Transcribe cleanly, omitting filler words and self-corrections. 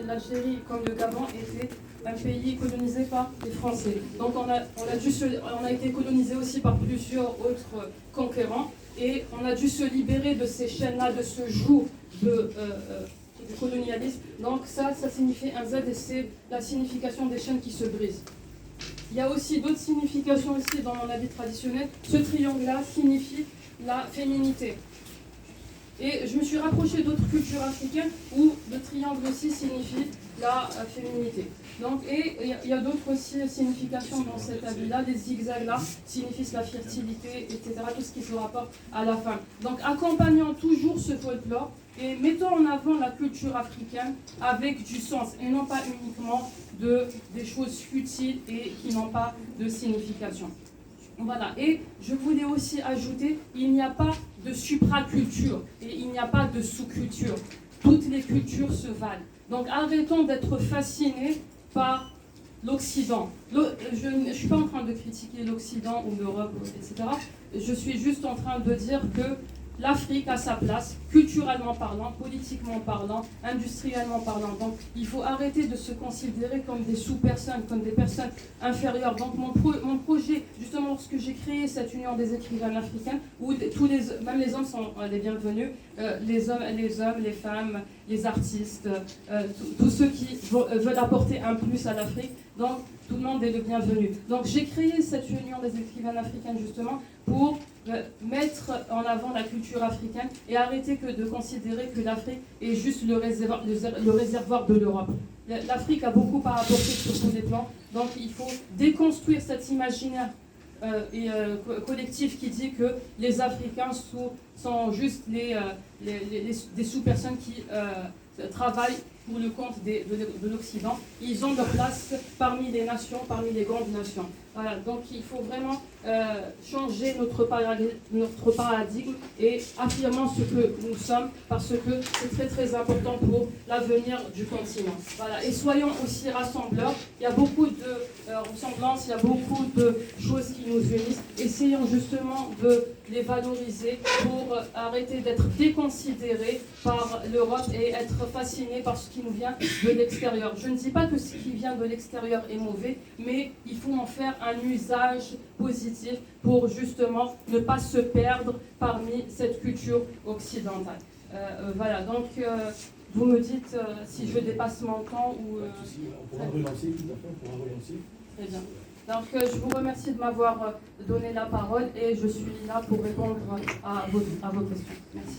l'Algérie comme le Gabon étaient un pays colonisé par les Français. Donc on a été colonisé aussi par plusieurs autres conquérants et on a dû se libérer de ces chaînes-là, de ce joug du colonialisme. Donc ça signifie un Z et c'est la signification des chaînes qui se brisent. Il y a aussi d'autres significations aussi dans mon habit traditionnel. Ce triangle-là signifie la féminité. Et je me suis rapprochée d'autres cultures africaines où le triangle aussi signifie la féminité. Donc, et il y a d'autres aussi significations dans cet habit-là. Les zigzags-là signifient la fertilité, etc. Tout ce qui se rapporte à la femme. Donc accompagnant toujours ce folklore et mettons en avant la culture africaine avec du sens et non pas uniquement des choses futiles et qui n'ont pas de signification. Voilà, et je voulais aussi ajouter, il n'y a pas de supraculture et il n'y a pas de sous-culture. Toutes les cultures se valent. Donc arrêtons d'être fascinés par l'Occident. Je ne suis pas en train de critiquer l'Occident ou l'Europe, etc. Je suis juste en train de dire que l'Afrique a sa place, culturellement parlant, politiquement parlant, industriellement parlant. Donc il faut arrêter de se considérer comme des sous-personnes, comme des personnes inférieures. Donc mon projet, justement lorsque j'ai créé cette union des écrivains africains, où même les hommes sont les bienvenus, les hommes, les femmes, les artistes, tous ceux qui veulent apporter un plus à l'Afrique, donc tout le monde est le bienvenu. Donc j'ai créé cette union des écrivains africains justement pour mettre en avant la culture africaine et arrêter de considérer que l'Afrique est juste le réservoir de l'Europe. L'Afrique a beaucoup à apporter sur tous les plans, donc il faut déconstruire cet imaginaire collectif qui dit que les Africains sont juste des sous-personnes qui travaillent pour le compte de l'Occident. Ils ont leur place parmi les nations, parmi les grandes nations. Voilà, donc il faut vraiment changer notre paradigme et affirmer ce que nous sommes parce que c'est très très important pour l'avenir du continent. Voilà, et soyons aussi rassembleurs. Il y a beaucoup de ressemblances, il y a beaucoup de choses qui nous unissent. Essayons justement de les valoriser pour arrêter d'être déconsidérés par l'Europe et être fascinés par ce qui nous vient de l'extérieur. Je ne dis pas que ce qui vient de l'extérieur est mauvais, mais il faut en faire un usage positif pour justement ne pas se perdre parmi cette culture occidentale. Voilà, donc vous me dites si je dépasse mon temps ou... On pourra relancer, tout à fait, on pourra relancer. Très bien. Donc je vous remercie de m'avoir donné la parole et je suis là pour répondre à vos questions. Merci.